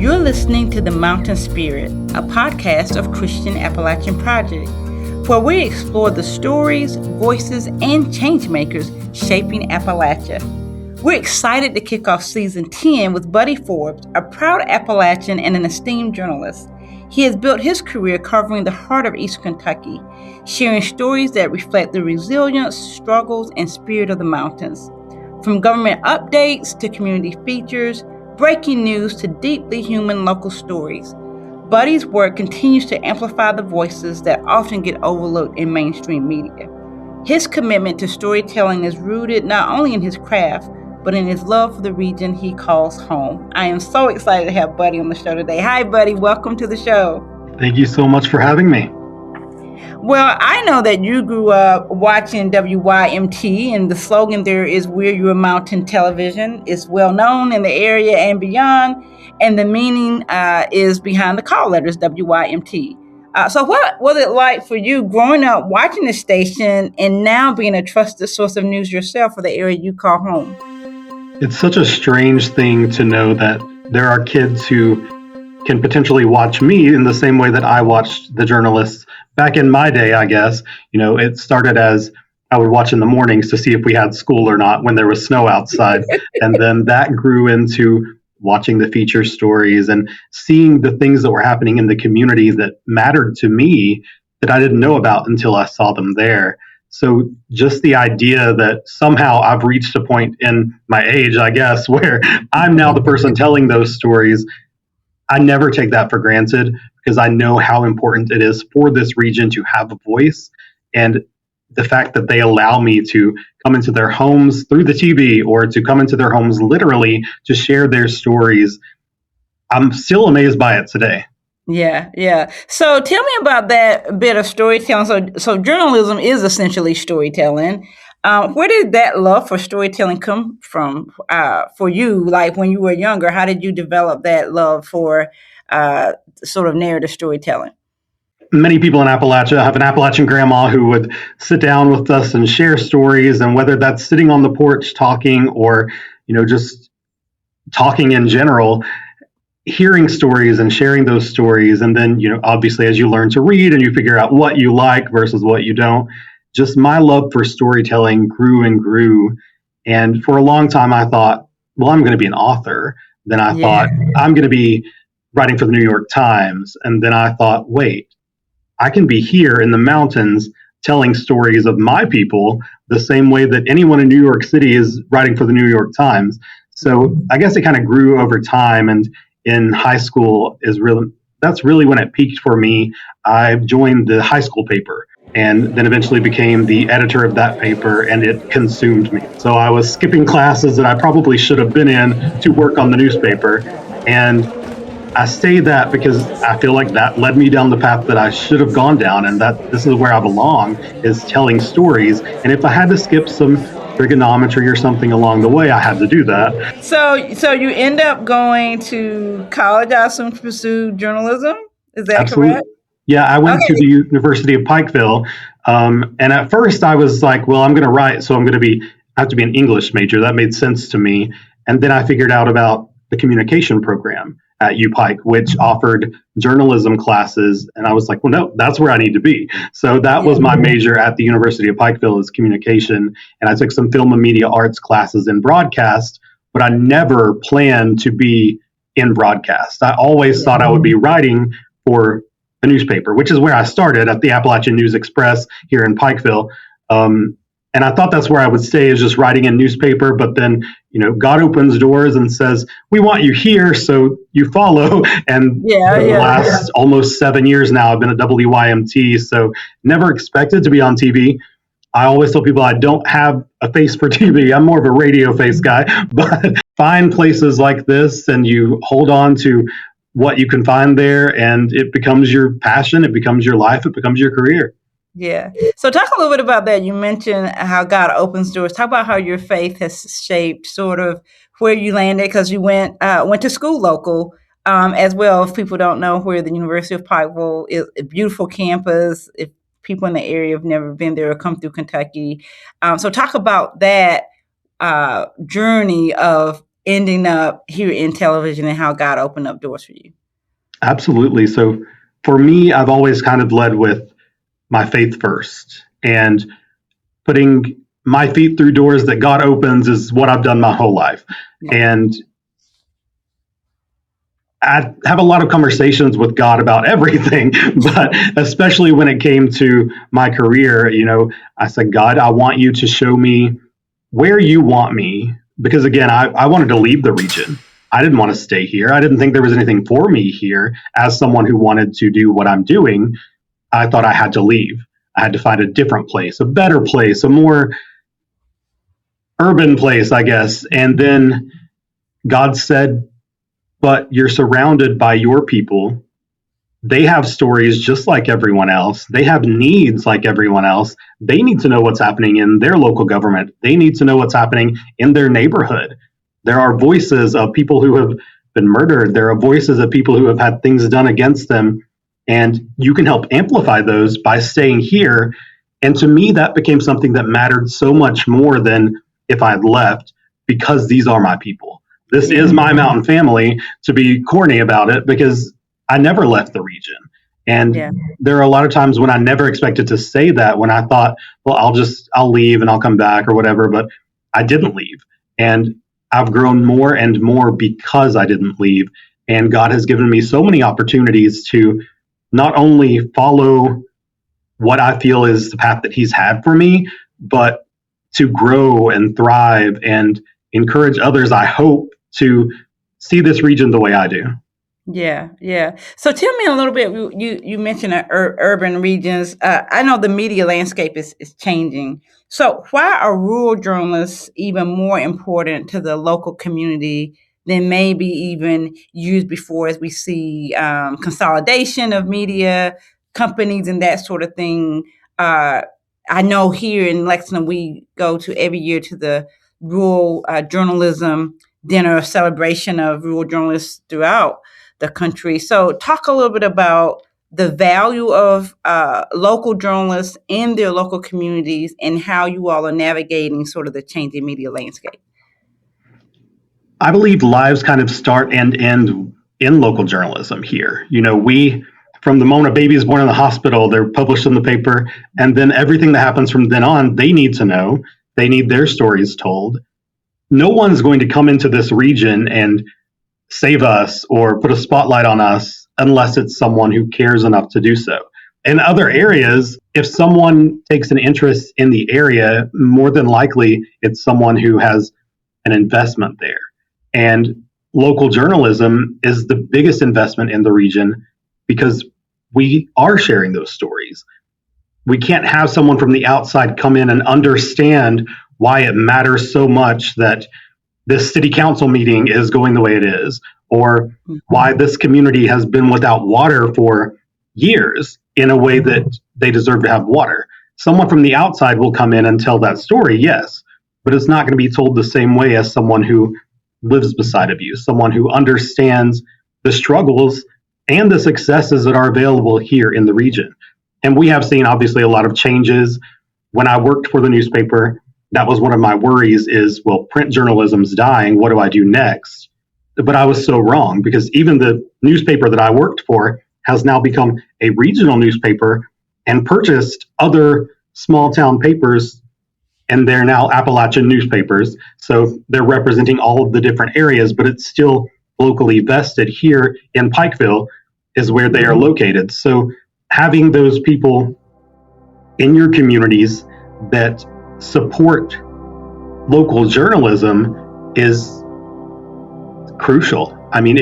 You're listening to The Mountain Spirit, a podcast of Christian Appalachian Project, where we explore the stories, voices, and changemakers shaping Appalachia. We're excited to kick off Season 10 with Buddy Forbes, a proud Appalachian and an esteemed journalist. He has built his career covering the heart of East Kentucky, sharing stories that reflect the resilience, struggles, and spirit of the mountains. From government updates to community features, breaking news to deeply human local stories, Buddy's work continues to amplify the voices that often get overlooked in mainstream media. His commitment to storytelling is rooted not only in his craft, but in his love for the region he calls home. I am so excited to have Buddy on the show today. Hi, Buddy. Welcome to the show. Thank you so much for having me. Well, I know that you grew up watching WYMT, and the slogan there is "We're Your Mountain Television." It's well known in the area and beyond, and the meaning is behind the call letters, WYMT. So what was it like for you growing up watching the station and now being a trusted source of news yourself for the area you call home? It's such a strange thing to know that there are kids who can potentially watch me in the same way that I watched the journalists back in my day, I guess. You know, it started as I would watch in the mornings to see if we had school or not when there was snow outside. And then that grew into watching the feature stories and seeing the things that were happening in the community that mattered to me that I didn't know about until I saw them there. So just the idea that somehow I've reached a point in my age, I guess, where I'm now the person telling those stories, I never take that for granted because I know how important it is for this region to have a voice. And the fact that they allow me to come into their homes through the TV or to come into their homes literally to share their stories, I'm still amazed by it today. Yeah. So tell me about that bit of storytelling. So journalism is essentially storytelling. Where did that love for storytelling come from for you? Like when you were younger, how did you develop that love for sort of narrative storytelling? Many people in Appalachia have an Appalachian grandma who would sit down with us and share stories, and whether that's sitting on the porch talking or, just talking in general, hearing stories and sharing those stories. And then, obviously as you learn to read and you figure out what you like versus what you don't, just my love for storytelling grew and grew. And for a long time, I thought, well, I'm going to be an author. Then I thought, I'm going to be writing for the New York Times. And then I thought, wait, I can be here in the mountains telling stories of my people the same way that anyone in New York City is writing for the New York Times. So I guess it kind of grew over time. And in high school that's really when it peaked for me. I joined the high school paper and then eventually became the editor of that paper, and it consumed me. So I was skipping classes that I probably should have been in to work on the newspaper. And I say that because I feel like that led me down the path that I should have gone down, and that this is where I belong, is telling stories. And if I had to skip some trigonometry or something along the way, I had to do that. So you end up going to college, I assume, to pursue journalism? Is that Absolutely correct? Yeah, I went to the University of Pikeville, and at first I was like, well, I'm going to write, so I have to be an English major. That made sense to me. And then I figured out about the communication program at UPike, which offered journalism classes, and I was like, well, no, that's where I need to be. So that was my major at the University of Pikeville, is communication, and I took some film and media arts classes in broadcast, but I never planned to be in broadcast. I always thought I would be writing for a newspaper, which is where I started at the Appalachian News Express here in Pikeville. And I thought that's where I would stay, is just writing in newspaper. But then, God opens doors and says, we want you here, so you follow. And the last almost 7 years now, I've been at WYMT, so never expected to be on TV. I always tell people I don't have a face for TV. I'm more of a radio face guy. But find places like this and you hold on to what you can find there, and it becomes your passion, it becomes your life, it becomes your career. Yeah. So talk a little bit about that. You mentioned how God opens doors. Talk about how your faith has shaped sort of where you landed, because you went to school local as well. If people don't know where the University of Pikeville is, a beautiful campus. If people in the area have never been there or come through Kentucky. So talk about that journey of ending up here in television and how God opened up doors for you? Absolutely. So for me, I've always kind of led with my faith first, and putting my feet through doors that God opens is what I've done my whole life. Yeah. And I have a lot of conversations with God about everything, but especially when it came to my career, I said, God, I want you to show me where you want me. Because again, I wanted to leave the region. I didn't want to stay here. I didn't think there was anything for me here. As someone who wanted to do what I'm doing, I thought I had to leave. I had to find a different place, a better place, a more urban place, I guess. And then God said, but you're surrounded by your people. They have stories just like everyone else. They have needs like everyone else. They need to know what's happening in their local government. They need to know what's happening in their neighborhood. There are voices of people who have been murdered. There are voices of people who have had things done against them. And you can help amplify those by staying here. And to me, that became something that mattered so much more than if I had left, because these are my people. This is my mountain family, to be corny about it, because I never left the region. And there are a lot of times when I never expected to say that, when I thought, well, I'll leave and I'll come back or whatever, but I didn't leave. And I've grown more and more because I didn't leave. And God has given me so many opportunities to not only follow what I feel is the path that He's had for me, but to grow and thrive and encourage others, I hope, to see this region the way I do. Yeah. So tell me a little bit, you mentioned urban regions. I know the media landscape is changing. So why are rural journalists even more important to the local community than maybe even years before, as we see consolidation of media companies and that sort of thing? I know here in Lexington, we go to every year to the rural journalism dinner, celebration of rural journalists throughout the country. So talk a little bit about the value of local journalists in their local communities and how you all are navigating sort of the changing media landscape. I believe lives kind of start and end in local journalism here. We, from the moment a baby is born in the hospital, they're published in the paper, and then everything that happens from then on, they need to know. They need their stories told. No one's going to come into this region and save us or put a spotlight on us unless it's someone who cares enough to do so. In other areas, if someone takes an interest in the area, more than likely it's someone who has an investment there. And local journalism is the biggest investment in the region because we are sharing those stories. We can't have someone from the outside come in and understand why it matters so much that this city council meeting is going the way it is, or why this community has been without water for years in a way that they deserve to have water. Someone from the outside will come in and tell that story, yes, but it's not going to be told the same way as someone who lives beside of you, someone who understands the struggles and the successes that are available here in the region. And we have seen obviously a lot of changes. When I worked for the newspaper, that was one of my worries is, well, print journalism's dying. What do I do next? But I was so wrong, because even the newspaper that I worked for has now become a regional newspaper and purchased other small town papers, and they're now Appalachian newspapers. So they're representing all of the different areas, but it's still locally vested here in Pikeville is where they are located. So having those people in your communities that support local journalism is crucial. I mean,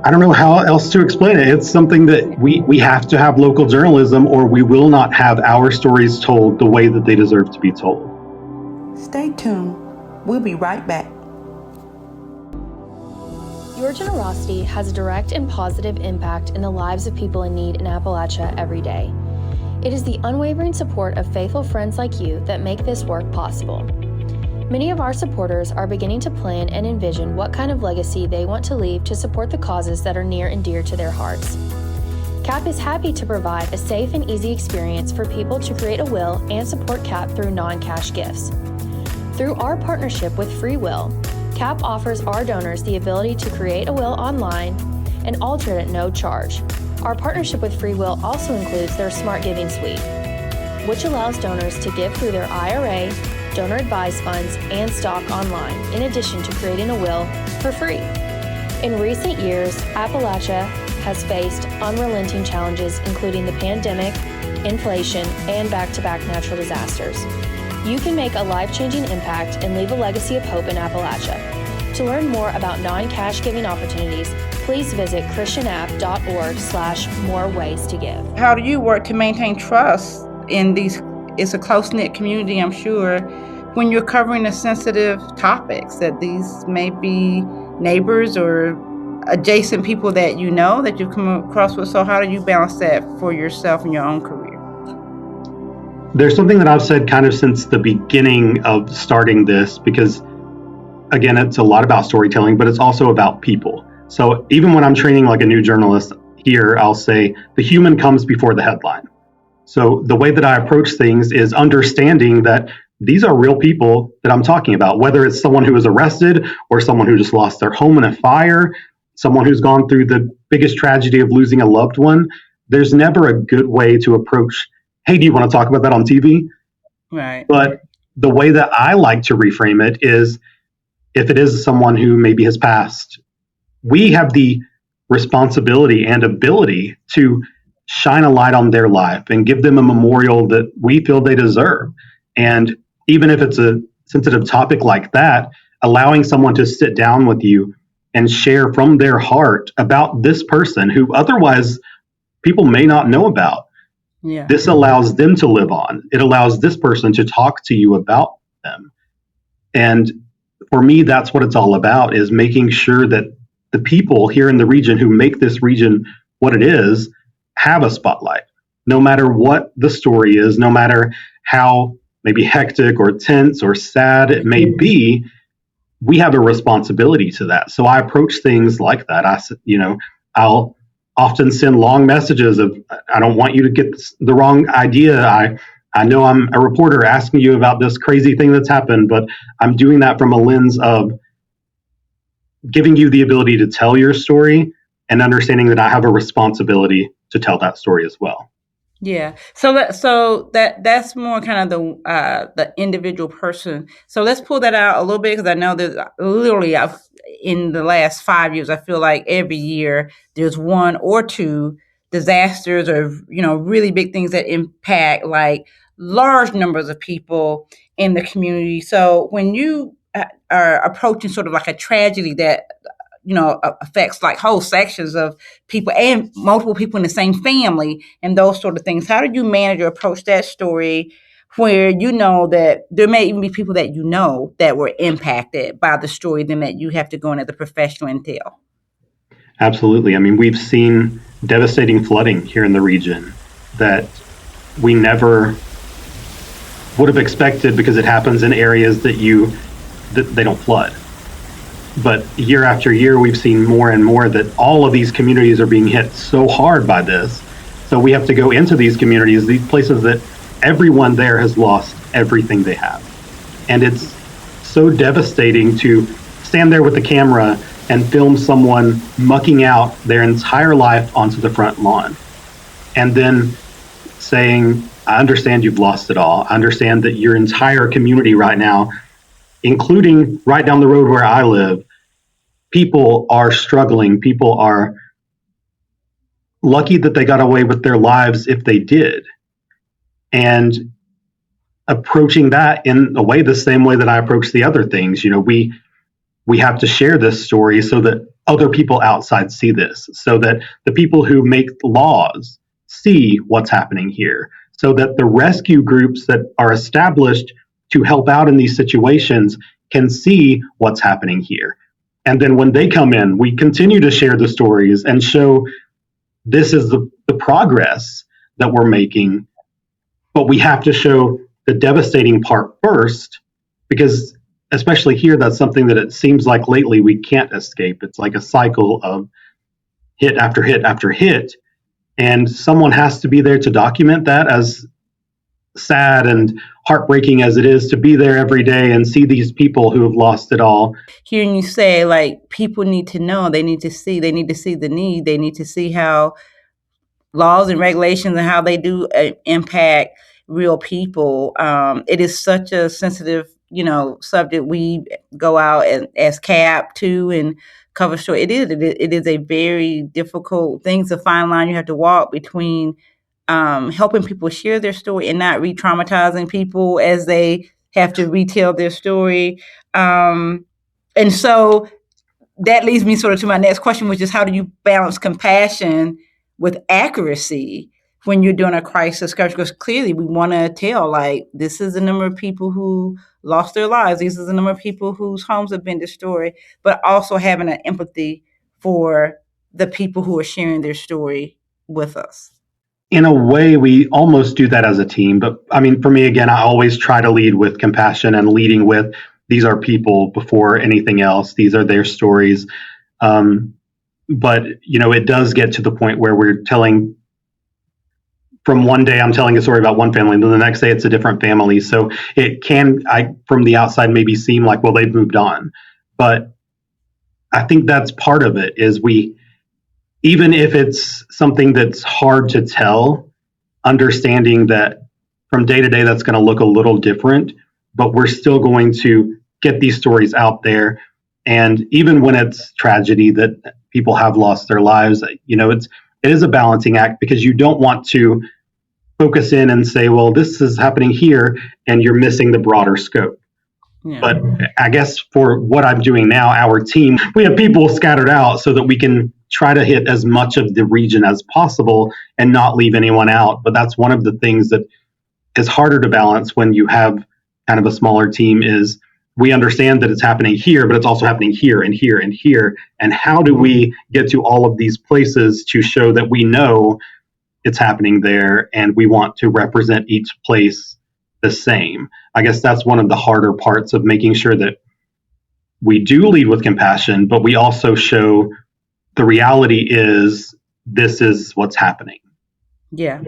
I don't know how else to explain it. It's something that we have to have local journalism, or we will not have our stories told the way that they deserve to be told. Stay tuned. We'll be right back. Your generosity has a direct and positive impact in the lives of people in need in Appalachia every day. It is the unwavering support of faithful friends like you that make this work possible. Many of our supporters are beginning to plan and envision what kind of legacy they want to leave to support the causes that are near and dear to their hearts. CAP is happy to provide a safe and easy experience for people to create a will and support CAP through non-cash gifts. Through our partnership with Free Will, CAP offers our donors the ability to create a will online and alter it at no charge. Our partnership with Free Will also includes their Smart Giving Suite, which allows donors to give through their IRA, donor advised funds, and stock online, in addition to creating a will for free. In recent years, Appalachia has faced unrelenting challenges, including the pandemic, inflation, and back-to-back natural disasters. You can make a life-changing impact and leave a legacy of hope in Appalachia. To learn more about non-cash giving opportunities, please visit christianapp.org/more ways to give. How do you work to maintain trust in these? It's a close-knit community, I'm sure, when you're covering the sensitive topics that these may be neighbors or adjacent people that you know that you've come across with. So how do you balance that for yourself and your own career? There's something that I've said kind of since the beginning of starting this, because again, it's a lot about storytelling, but it's also about people. So even when I'm training like a new journalist here, I'll say the human comes before the headline. So the way that I approach things is understanding that these are real people that I'm talking about, whether it's someone who was arrested or someone who just lost their home in a fire, someone who's gone through the biggest tragedy of losing a loved one. There's never a good way to approach, hey, do you want to talk about that on TV? Right. But the way that I like to reframe it is, if it is someone who maybe has passed, we have the responsibility and ability to shine a light on their life and give them a memorial that we feel they deserve. And even if it's a sensitive topic like that, allowing someone to sit down with you and share from their heart about this person who otherwise people may not know about. Yeah. This allows them to live on. It allows this person to talk to you about them. And for me, that's what it's all about, is making sure that the people here in the region who make this region what it is have a spotlight. No matter what the story is, no matter how maybe hectic or tense or sad it may be, we have a responsibility to that. So I approach things like that. I'll often send long messages of, I don't want you to get the wrong idea. I know I'm a reporter asking you about this crazy thing that's happened, but I'm doing that from a lens of giving you the ability to tell your story and understanding that I have a responsibility to tell that story as well. Yeah. So that's more kind of the individual person. So let's pull that out a little bit, because I know that literally in the last 5 years, I feel like every year there's one or two disasters or, really big things that impact like large numbers of people in the community. So when you are approaching sort of like a tragedy that affects like whole sections of people and multiple people in the same family and those sort of things, how do you manage or approach that story where you know that there may even be people that that were impacted by the story, then that you have to go in as a professional and tell? Absolutely. I mean, we've seen devastating flooding here in the region that we never would have expected, because it happens in areas that they don't flood. But year after year, we've seen more and more that all of these communities are being hit so hard by this. So we have to go into these communities, these places that everyone there has lost everything they have. And it's so devastating to stand there with the camera and film someone mucking out their entire life onto the front lawn. And then saying, I understand you've lost it all. I understand that your entire community right now, including right down the road where I live, people are struggling. People are lucky that they got away with their lives if they did. And approaching that in a way, the same way that I approach the other things, we have to share this story so that other people outside see this, so that the people who make laws see what's happening here, so that the rescue groups that are established to help out in these situations can see what's happening here. And then when they come in, we continue to share the stories and show this is the progress that we're making. But we have to show the devastating part first, because especially here, that's something that it seems like lately we can't escape. It's like a cycle of hit after hit after hit. And someone has to be there to document that as sad and heartbreaking as it is to be there every day and see these people who have lost it all. Hearing you say, like, people need to know, they need to see the need, they need to see how laws and regulations and how they do impact real people. It is such a sensitive, subject. We go out as CAP too and cover story. It is a very difficult thing. It's a fine line you have to walk between helping people share their story and not re-traumatizing people as they have to retell their story. And so that leads me sort of to my next question, which is how do you balance compassion with accuracy when you're doing a crisis coverage? Because clearly we want to tell, like, this is the number of people who lost their lives. These are the number of people whose homes have been destroyed, but also having an empathy for the people who are sharing their story with us. In a way, we almost do that as a team. But I mean, for me, again, I always try to lead with compassion and leading with these are people before anything else. These are their stories. But, it does get to the point where we're telling, from one day I'm telling a story about one family, and then the next day it's a different family. So it can, from the outside, maybe seem like, well, they've moved on. But I think that's part of it, is even if it's something that's hard to tell, understanding that from day to day that's going to look a little different, but we're still going to get these stories out there. And even when it's tragedy that people have lost their lives, it is a balancing act, because you don't want to focus in and say, well, this is happening here, and you're missing the broader scope. Yeah. But I guess for what I'm doing now, our team, we have people scattered out so that we can try to hit as much of the region as possible and not leave anyone out. But that's one of the things that is harder to balance when you have kind of a smaller team, is we understand that it's happening here, but it's also happening here and here and here. And how do we get to all of these places to show that we know it's happening there, and we want to represent each place the same? I guess that's one of the harder parts of making sure that we do lead with compassion, but we also show the reality is this is what's happening. Yeah.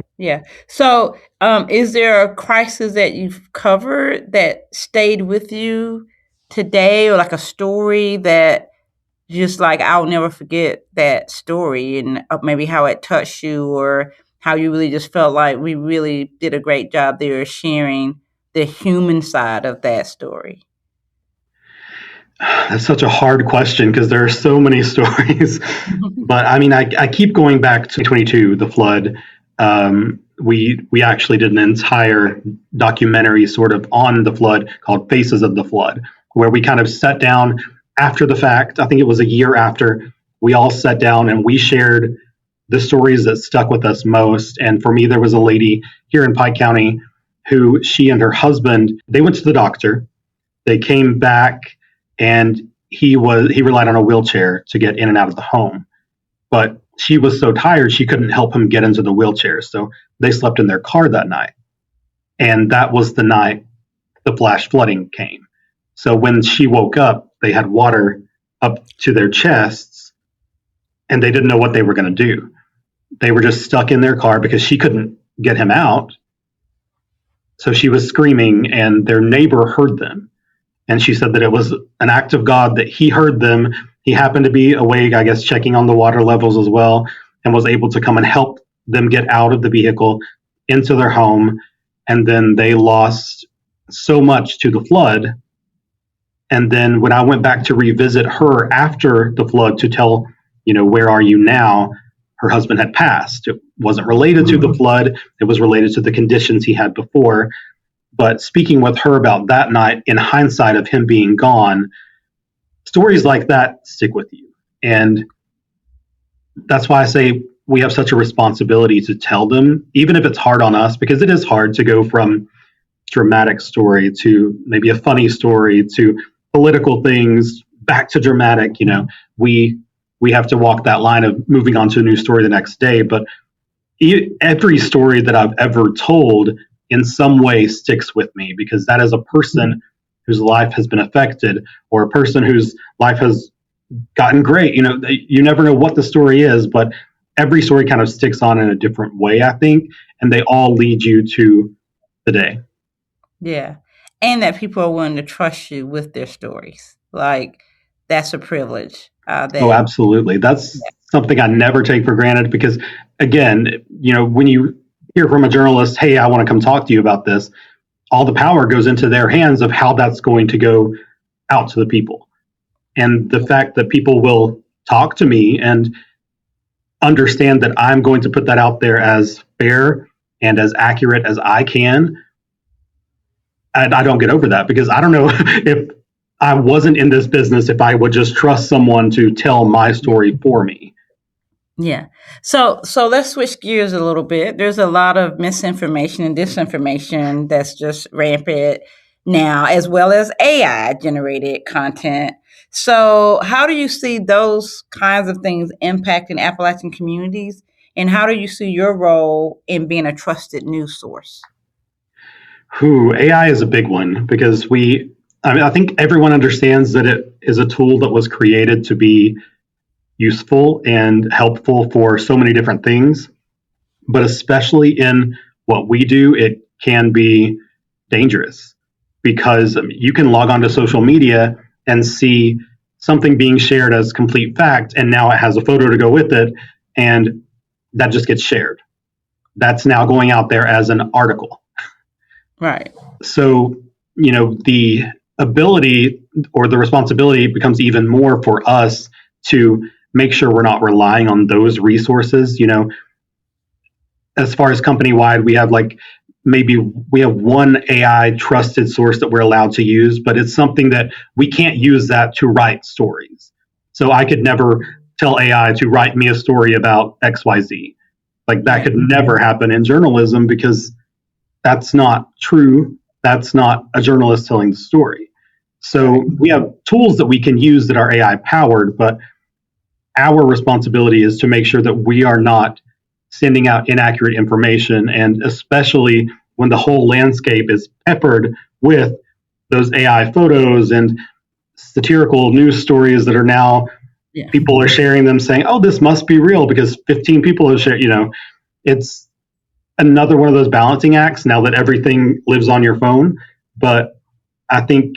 So is there a crisis that you've covered that stayed with you today, or like a story that just like, I'll never forget that story, and maybe how it touched you, or how you really just felt like we really did a great job there sharing the human side of that story? That's such a hard question, because there are so many stories. But I mean, I keep going back to 2022, the flood. We actually did an entire documentary sort of on the flood called Faces of the Flood, where we kind of sat down after the fact. I think it was a year after. We all sat down and we shared the stories that stuck with us most. And for me, there was a lady here in Pike County who, she and her husband, they went to the doctor. They came back, and he relied on a wheelchair to get in and out of the home. But she was so tired, she couldn't help him get into the wheelchair. So they slept in their car that night. And that was the night the flash flooding came. So when she woke up, they had water up to their chests, and they didn't know what they were going to do. They were just stuck in their car because she couldn't get him out. So she was screaming, and their neighbor heard them. And she said that it was an act of God that he heard them. He happened to be awake, I guess, checking on the water levels as well, and was able to come and help them get out of the vehicle into their home. And then they lost so much to the flood. And then when I went back to revisit her after the flood to tell, where are you now? Her husband had passed. It wasn't related to the flood. It was related to the conditions he had before. But speaking with her about that night, in hindsight of him being gone, stories like that stick with you. And that's why I say we have such a responsibility to tell them, even if it's hard on us, because it is hard to go from dramatic story to maybe a funny story to political things back to dramatic. We have to walk that line of moving on to a new story the next day. But every story that I've ever told in some way sticks with me, because that is a person whose life has been affected, or a person whose life has gotten great. You never know what the story is, but every story kind of sticks on in a different way, I think. And they all lead you to today. Yeah. And that people are willing to trust you with their stories. Like, that's a privilege. Oh, absolutely. That's something I never take for granted because, again, when you hear from a journalist, hey, I want to come talk to you about this, all the power goes into their hands of how that's going to go out to the people. And the fact that people will talk to me and understand that I'm going to put that out there as fair and as accurate as I can, I don't get over that because I don't know if I wasn't in this business if I would just trust someone to tell my story for me. Yeah. So let's switch gears a little bit. There's a lot of misinformation and disinformation that's just rampant now, as well as AI generated content. So how do you see those kinds of things impacting Appalachian communities? And how do you see your role in being a trusted news source? AI is a big one because I think everyone understands that it is a tool that was created to be useful and helpful for so many different things. But especially in what we do, it can be dangerous because you can log onto social media and see something being shared as complete fact, and now it has a photo to go with it, and that just gets shared. That's now going out there as an article. Right. So, the ability or the responsibility becomes even more for us to make sure we're not relying on those resources. As far as company wide, we have maybe we have one AI trusted source that we're allowed to use, but it's something that we can't use that to write stories. So I could never tell AI to write me a story about XYZ. That could never happen in journalism because that's not true. That's not a journalist telling the story. So we have tools that we can use that are AI powered, but our responsibility is to make sure that we are not sending out inaccurate information, and especially when the whole landscape is peppered with those AI photos and satirical news stories that are now people are sharing them saying, oh, this must be real because 15 people have shared, it's another one of those balancing acts now that everything lives on your phone. But I think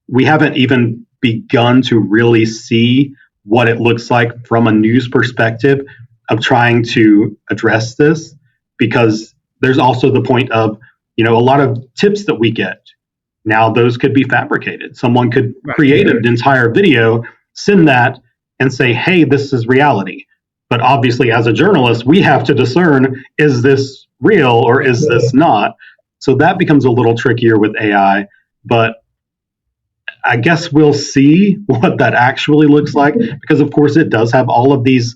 we haven't even begun to really see what it looks like from a news perspective of trying to address this, because there's also the point of, a lot of tips that we get. Now those could be fabricated. Someone could create an entire video, send that and say, hey, this is reality. But obviously as a journalist, we have to discern, is this real or is this not? So that becomes a little trickier with AI, but I guess we'll see what that actually looks like, because of course it does have all of these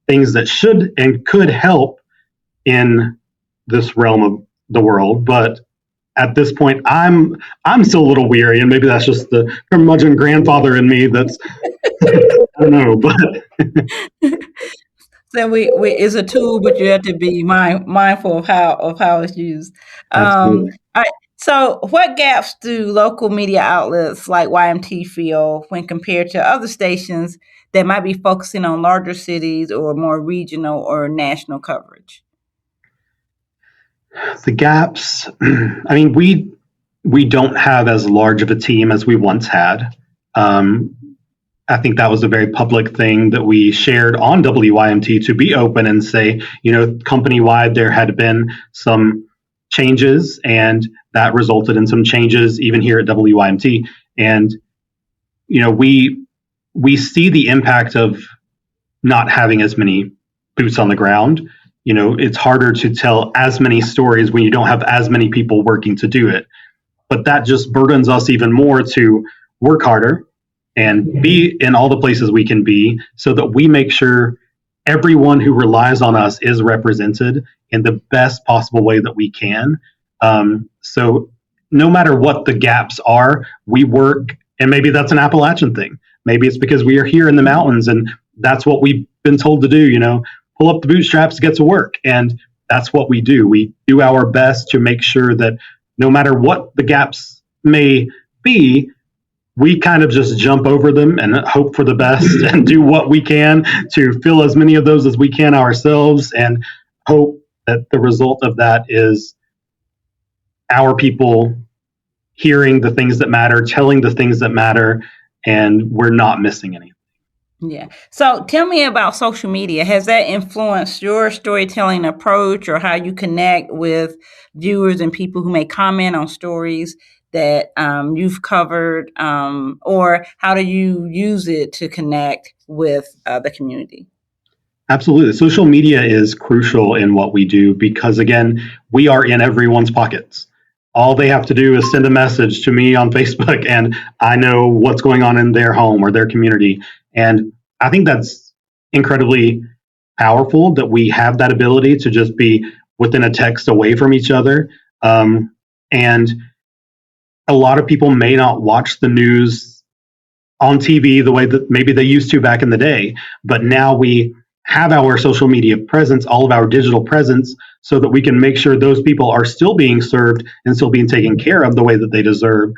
things that should and could help in this realm of the world. But at this point, I'm still a little weary, and maybe that's just the curmudgeon grandfather in me that's I don't know, but So we it's a tool, but you have to be mindful of how it's used. All right. So, what gaps do local media outlets like YMT feel when compared to other stations that might be focusing on larger cities or more regional or national coverage? The gaps. I mean, we don't have as large of a team as we once had. I think that was a very public thing that we shared on WYMT, to be open and say, company wide, there had been some changes, and that resulted in some changes even here at WYMT. And, we see the impact of not having as many boots on the ground. It's harder to tell as many stories when you don't have as many people working to do it. But that just burdens us even more to work harder and be in all the places we can be, so that we make sure everyone who relies on us is represented in the best possible way that we can. So no matter what the gaps are, we work, and maybe that's an Appalachian thing. Maybe it's because we are here in the mountains and that's what we've been told to do, pull up the bootstraps to get to work. And that's what we do. We do our best to make sure that no matter what the gaps may be, we kind of just jump over them and hope for the best and do what we can to fill as many of those as we can ourselves, and hope that the result of that is our people hearing the things that matter, telling the things that matter, and we're not missing anything. Yeah. So tell me about social media. Has that influenced your storytelling approach or how you connect with viewers and people who may comment on stories that you've covered? Or how do you use it to connect with the community? Absolutely. Social media is crucial in what we do because, again, we are in everyone's pockets. All they have to do is send a message to me on Facebook, and I know what's going on in their home or their community. And I think that's incredibly powerful that we have that ability to just be within a text away from each other. And a lot of people may not watch the news on TV the way that maybe they used to back in the day, but now we have our social media presence, all of our digital presence, so that we can make sure those people are still being served and still being taken care of the way that they deserve.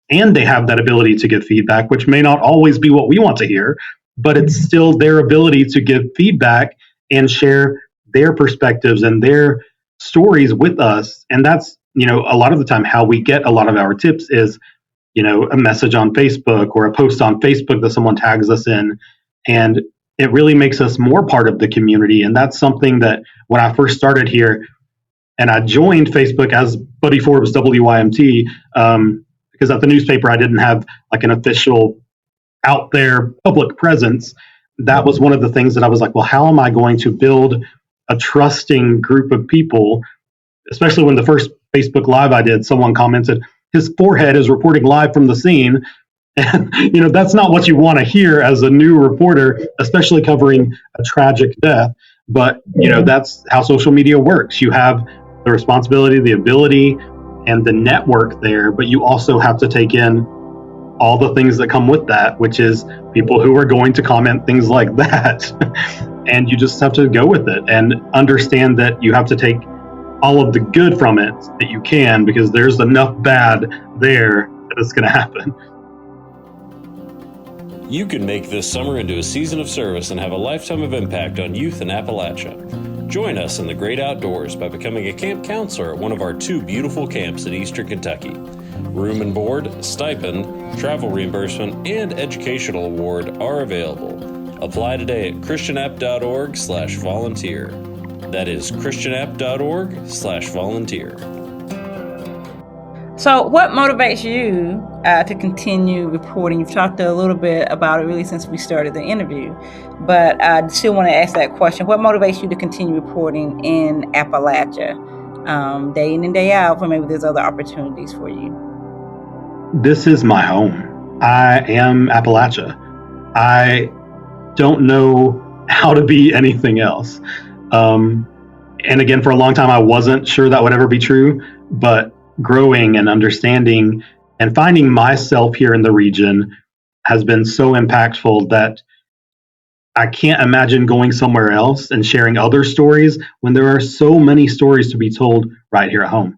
And they have that ability to give feedback, which may not always be what we want to hear, but it's still their ability to give feedback and share their perspectives and their stories with us. And that's, a lot of the time how we get a lot of our tips is, a message on Facebook or a post on Facebook that someone tags us in. And it really makes us more part of the community. And that's something that when I first started here and I joined Facebook as Buddy Forbes WYMT, because at the newspaper, I didn't have like an official out there public presence. That was one of the things that I was like, well, how am I going to build a trusting group of people? Especially when the first Facebook Live I did, someone commented, his forehead is reporting live from the scene. And, that's not what you want to hear as a new reporter, especially covering a tragic death. But, that's how social media works. You have the responsibility, the ability, and the network there, but you also have to take in all the things that come with that, which is people who are going to comment things like that. And you just have to go with it and understand that you have to take all of the good from it that you can, because there's enough bad there that it's going to happen. You can make this summer into a season of service and have a lifetime of impact on youth in Appalachia. Join us in the great outdoors by becoming a camp counselor at one of our 2 beautiful camps in eastern Kentucky. Room and board, stipend, travel reimbursement, and educational award are available. Apply today at christianapp.org/volunteer. That is christianapp.org/volunteer. So what motivates you to continue reporting? You've talked a little bit about it really since we started the interview, but I still want to ask that question. What motivates you to continue reporting in Appalachia day in and day out, or maybe there's other opportunities for you? This is my home. I am Appalachia. I don't know how to be anything else. And again, for a long time, I wasn't sure that would ever be true, but growing and understanding and finding myself here in the region has been so impactful that I can't imagine going somewhere else and sharing other stories when there are so many stories to be told right here at home.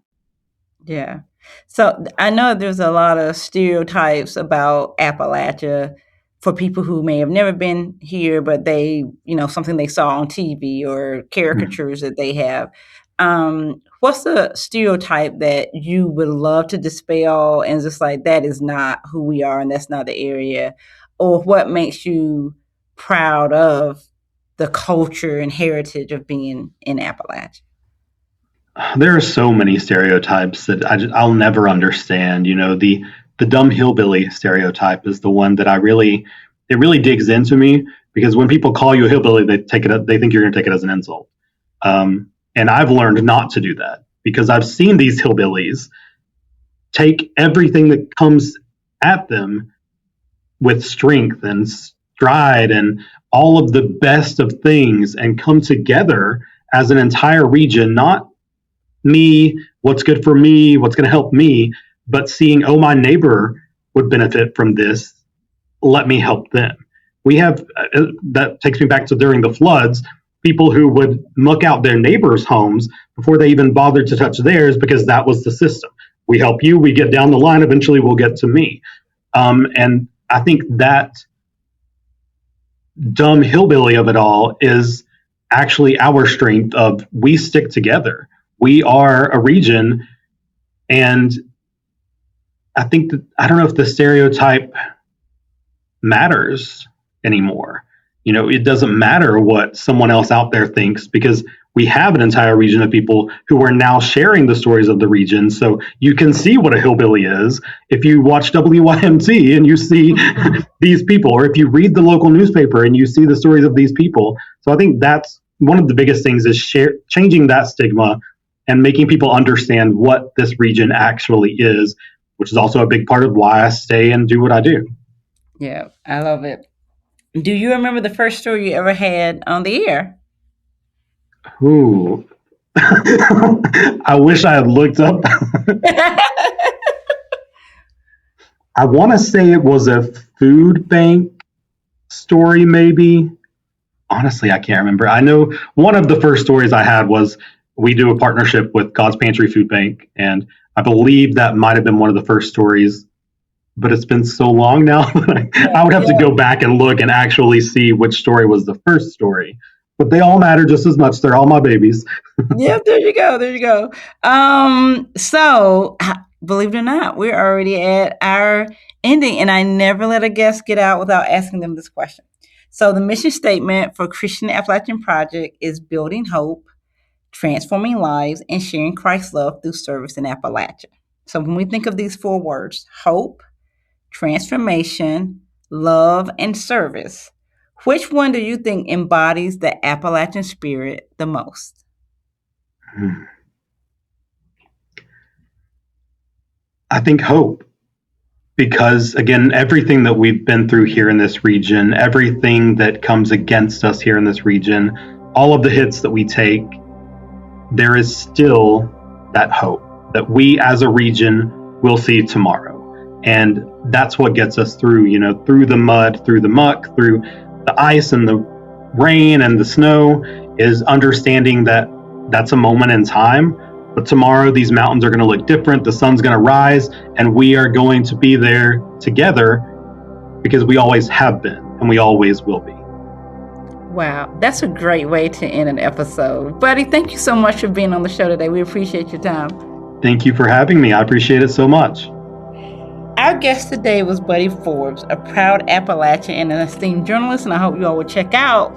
Yeah. So I know there's a lot of stereotypes about Appalachia for people who may have never been here, but they, something they saw on TV or caricatures that they have. What's the stereotype that you would love to dispel and just like, that is not who we are and that's not the area? Or what makes you proud of the culture and heritage of being in Appalachia? There are so many stereotypes that I'll never understand. The dumb hillbilly stereotype is the one that it really digs into me, because when people call you a hillbilly, they think you're going to take it as an insult. And I've learned not to do that, because I've seen these hillbillies take everything that comes at them with strength and stride and all of the best of things and come together as an entire region, not me, what's good for me, what's going to help me, but seeing, oh, my neighbor would benefit from this, let me help them. We have, that takes me back to during the floods, people who would muck out their neighbors' homes before they even bothered to touch theirs, because that was the system. We help you, we get down the line, eventually we'll get to me. And I think that dumb hillbilly of it all is actually our strength of we stick together. We are a region And I think that, I don't know if the stereotype matters anymore. It doesn't matter what someone else out there thinks, because we have an entire region of people who are now sharing the stories of the region. So you can see what a hillbilly is if you watch WYMT and you see these people, or if you read the local newspaper and you see the stories of these people. So I think that's one of the biggest things, is changing that stigma and making people understand what this region actually is, which is also a big part of why I stay and do what I do. Yeah, I love it. Do you remember the first story you ever had on the air? Ooh. I wish I had looked up. I want to say it was a food bank story, maybe. Honestly, I can't remember. I know one of the first stories I had was, we do a partnership with God's Pantry Food Bank, and I believe that might have been one of the first stories, but it's been so long now that I would have to go back and look and actually see which story was the first story. But they all matter just as much. They're all my babies. Yeah, there you go. So believe it or not, we're already at our ending, and I never let a guest get out without asking them this question. So the mission statement for Christian Appalachian Project is building hope, transforming lives, and sharing Christ's love through service in Appalachia. So when we think of these 4 words, hope, transformation, love, and service, which one do you think embodies the Appalachian spirit the most? I think hope, because again, everything that we've been through here in this region, everything that comes against us here in this region, all of the hits that we take, there is still that hope that we as a region will see tomorrow. And that's what gets us through, through the mud, through the muck, through the ice and the rain and the snow, is understanding that that's a moment in time. But tomorrow, these mountains are going to look different. The sun's going to rise, and we are going to be there together, because we always have been and we always will be. Wow, that's a great way to end an episode. Buddy, thank you so much for being on the show today. We appreciate your time. Thank you for having me. I appreciate it so much. Our guest today was Buddy Forbes, a proud Appalachian and an esteemed journalist, and I hope you all will check out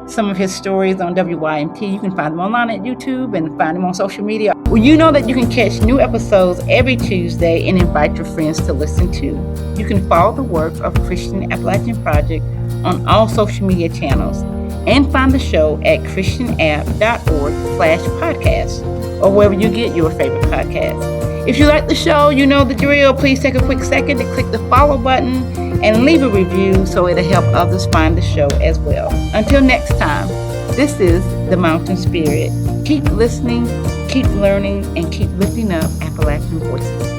some of his stories on WYMT. You can find them online at YouTube and find them on social media. Well, you know that you can catch new episodes every Tuesday and invite your friends to listen to. You can follow the work of Christian Appalachian Project on all social media channels, and find the show at christianapp.org/podcast, or wherever you get your favorite podcast. If you like the show, you know the drill. Please take a quick second to click the follow button and leave a review so it'll help others find the show as well. Until next time, this is The Mountain Spirit. Keep listening, keep learning, and keep lifting up Appalachian voices.